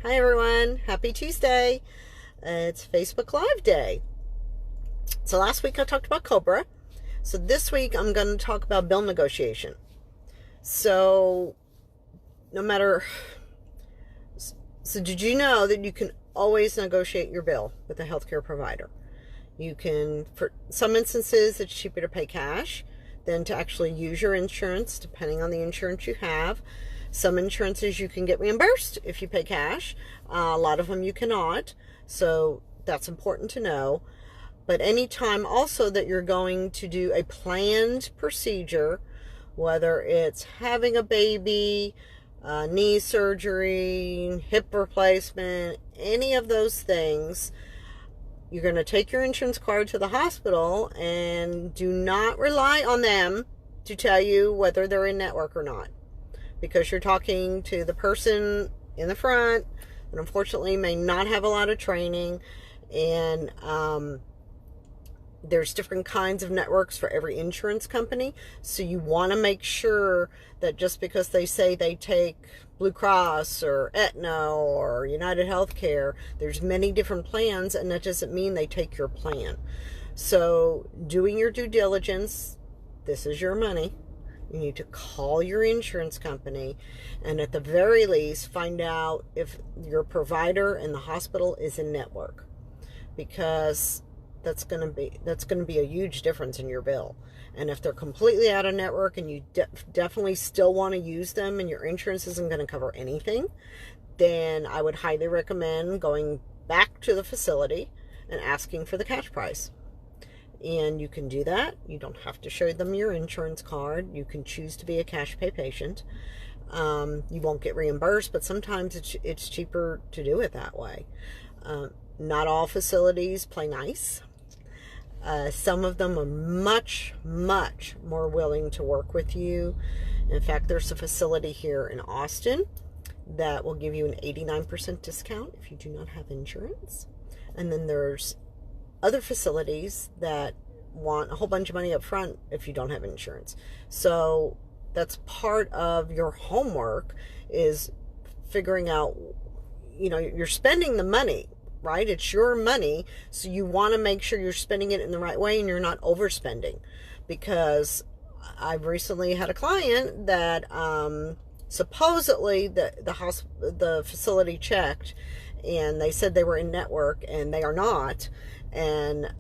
Hi everyone, happy Tuesday. It's Facebook Live Day. So last week I talked about Cobra. So this week I'm going to talk about bill negotiation. So no matter... So did you know that you can always negotiate your bill with a healthcare provider? You can, for some instances, it's cheaper to pay cash than to actually use your insurance, depending on the insurance you have. Some insurances you can get reimbursed if you pay cash. A lot of them you cannot. So that's important to know. But anytime also that you're going to do a planned procedure, whether it's having a baby, knee surgery, hip replacement, any of those things, you're going to take your insurance card to the hospital and do not rely on them to tell you whether they're in network or not. Because you're talking to the person in the front that unfortunately may not have a lot of training, and there's different kinds of networks for every insurance company. So you want to make sure that just because they say they take Blue Cross or Aetna or United Healthcare, there's many different plans, and that doesn't mean they take your plan. So doing your due diligence, this is your money. You need to call your insurance company and at the very least find out if your provider in the hospital is in network, because that's going to be a huge difference in your bill. And if they're completely out of network and you definitely still want to use them and your insurance isn't going to cover anything, then I would highly recommend going back to the facility and asking for the cash price. And you can do that. You don't have to show them your insurance card. You can choose to be a cash pay patient. You won't get reimbursed, but sometimes it's cheaper to do it that way. Not all facilities play nice. Some of them are much, much more willing to work with you. In fact, there's a facility here in Austin that will give you an 89% discount if you do not have insurance. And then there's other facilities that want a whole bunch of money up front if you don't have insurance. So that's part of your homework, is figuring out, you're spending the money, right? It's your money. So you want to make sure you're spending it in the right way and you're not overspending. Because I've recently had a client that supposedly the facility checked and they said they were in network, and they are not. And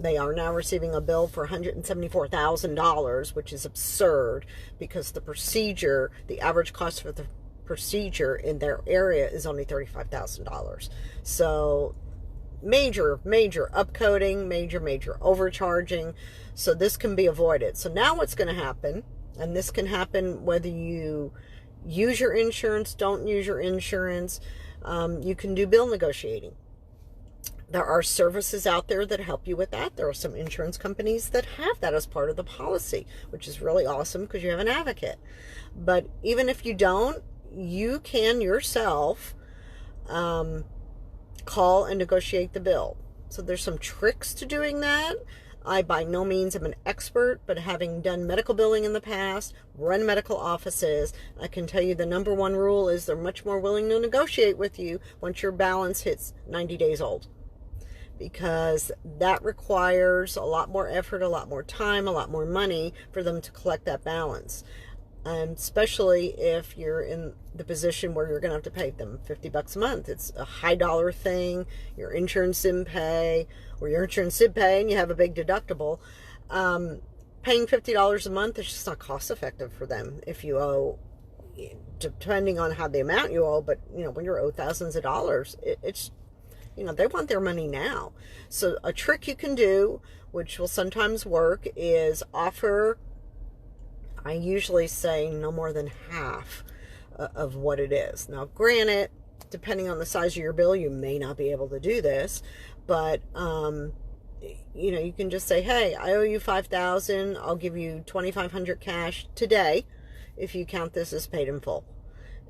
they are now receiving a bill for $174,000, which is absurd, because the average cost for the procedure in their area is only $35,000. So major upcoding, major overcharging. So this can be avoided. So now what's going to happen, and this can happen whether you use your insurance, don't use your insurance, you can do bill negotiating. There are services out there that help you with that. There are some insurance companies that have that as part of the policy, which is really awesome because you have an advocate. But even if you don't, you can yourself call and negotiate the bill. So there's some tricks to doing that. I by no means am an expert, but having done medical billing in the past, run medical offices, I can tell you the number one rule is they're much more willing to negotiate with you once your balance hits 90 days old. Because that requires a lot more effort, a lot more time, a lot more money for them to collect that balance. Especially if you're in the position where you're going to have to pay them $50 a month. It's a high dollar thing. Your insurance didn't pay, or your insurance did pay and you have a big deductible. Paying $50 a month is just not cost effective for them if you owe, depending on how the amount you owe, but when you're owed thousands of dollars, it's they want their money now. So a trick you can do, which will sometimes work, is offer, I usually say, no more than half of what it is. Now, granted, depending on the size of your bill, you may not be able to do this, but you can just say, hey, I owe you $5,000. I'll give you $2,500 cash today if you count this as paid in full.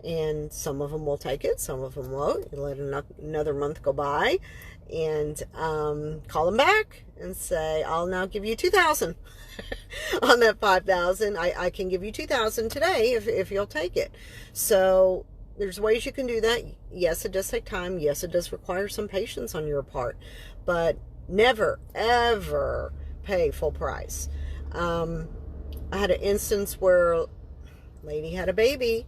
And some of them will take it, some of them won't. You let another month go by and call them back and say, I'll now give you $2,000 on that $5,000. I can give you $2,000 today if you'll take it. So there's ways you can do that. Yes, it does take time. Yes, it does require some patience on your part, but never, ever pay full price. I had an instance where a lady had a baby.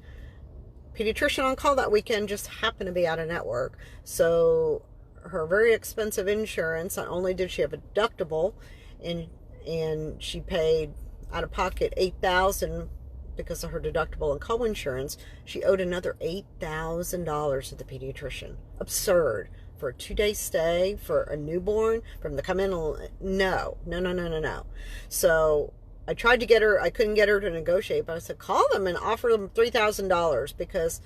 Pediatrician on call that weekend just happened to be out of network. So her very expensive insurance, not only did she have a deductible, and she paid out of pocket $8,000 because of her deductible and co-insurance, she owed another $8,000 to the pediatrician. Absurd. For a 2-day stay for a newborn, from the come in, no. So I tried to get her, I couldn't get her to negotiate, but I said, call them and offer them $3,000, because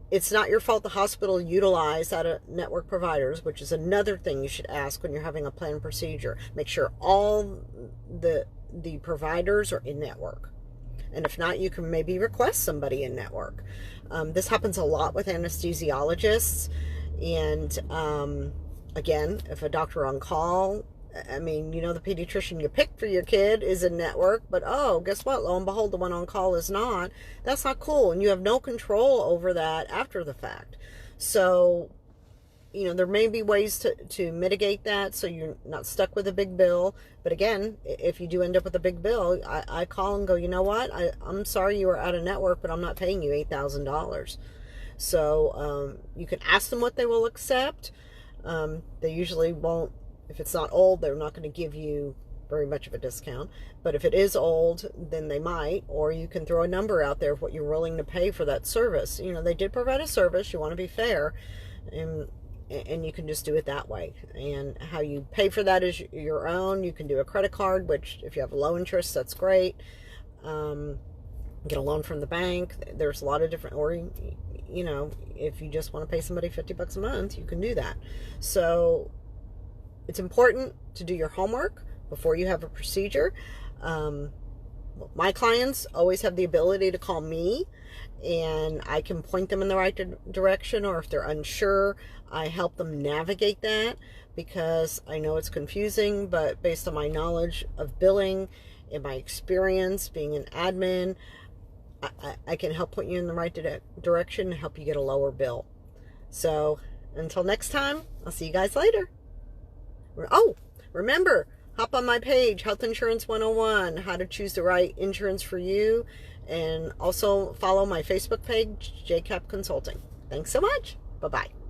it's not your fault the hospital utilized out-of-network providers, which is another thing you should ask when you're having a planned procedure. Make sure all the providers are in network. And if not, you can maybe request somebody in network. This happens a lot with anesthesiologists. And again, if a doctor on call, I mean, you know, the pediatrician you picked for your kid is in network, but oh, guess what? Lo and behold, the one on call is not. That's not cool. And you have no control over that after the fact. So, you know, there may be ways to mitigate that so you're not stuck with a big bill. But again, if you do end up with a big bill, I call and go, you know what? I'm sorry you were out of network, but I'm not paying you $8,000. So you can ask them what they will accept. They usually won't. If it's not old, they're not going to give you very much of a discount. But if it is old, then they might. Or you can throw a number out there of what you're willing to pay for that service. You know, they did provide a service. You want to be fair. And you can just do it that way. And how you pay for that is your own. You can do a credit card, which if you have low interest, that's great. Get a loan from the bank. There's a lot of different, or you know, if you just want to pay somebody $50 a month, you can do that. So it's important to do your homework before you have a procedure. My clients always have the ability to call me, and I can point them in the right direction, or if they're unsure, I help them navigate that, because I know it's confusing, but based on my knowledge of billing and my experience being an admin, I can help point you in the right direction and help you get a lower bill. So until next time, I'll see you guys later. Oh, remember, hop on my page, Health Insurance 101, how to choose the right insurance for you. And also follow my Facebook page, JCAP Consulting. Thanks so much. Bye-bye.